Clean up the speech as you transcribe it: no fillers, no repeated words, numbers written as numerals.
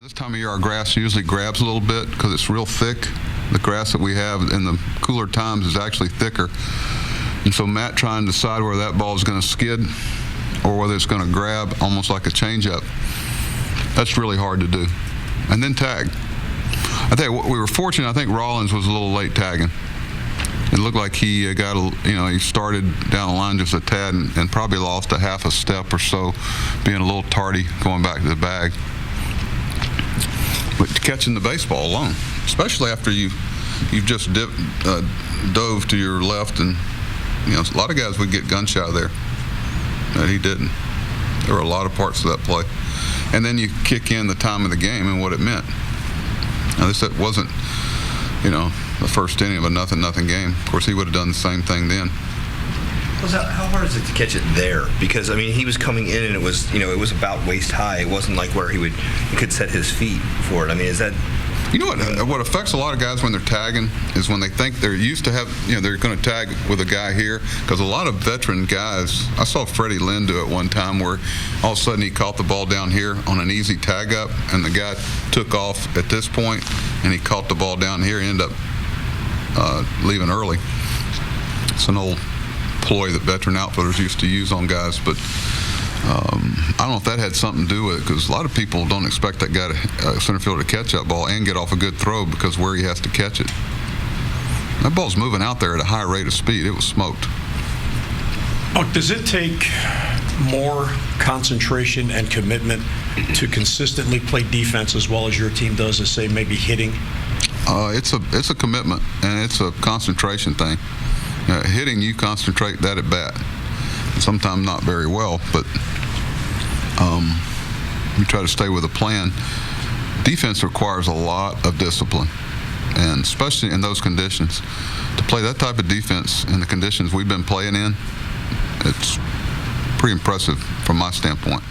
This time of year, our grass usually grabs a little bit because it's real thick. The grass that we have in the cooler times is actually thicker. And so Matt trying to decide whether that ball is going to skid or whether it's going to grab almost like a changeup. That's really hard to do. And then tag. I think we were fortunate. I think Rollins was a little late tagging. It looked like he he started down the line just a tad and probably lost a half a step or so, being a little tardy going back to the bag. But catching the baseball alone, especially after you've just dove to your left, and a lot of guys would get gun shy there, but he didn't. There were a lot of parts of that play, and then you kick in the time of the game and what it meant. Now this wasn't, the first inning of a nothing game. Of course, he would have done the same thing then. How hard is it to catch it there? Because he was coming in and it was about waist high. It wasn't like where he could set his feet for it. Is that? What affects a lot of guys when they're tagging is when they think they're used to they're going to tag with a guy here, because a lot of veteran guys, I saw Freddie Lynn do it one time where all of a sudden he caught the ball down here on an easy tag up and the guy took off at this point and he caught the ball down here and ended up leaving early. It's an old ploy that veteran outfielders used to use on guys, but I don't know if that had something to do with it, because a lot of people don't expect that guy, center fielder, to catch that ball and get off a good throw because where he has to catch it. That ball's moving out there at a high rate of speed. It was smoked. Does it take more concentration and commitment to consistently play defense as well as your team does as, say, maybe hitting? It's a commitment and it's a concentration thing. Hitting, you concentrate that at bat. Sometimes not very well, but you try to stay with a plan. Defense requires a lot of discipline, and especially in those conditions. To play that type of defense in the conditions we've been playing in, it's pretty impressive from my standpoint.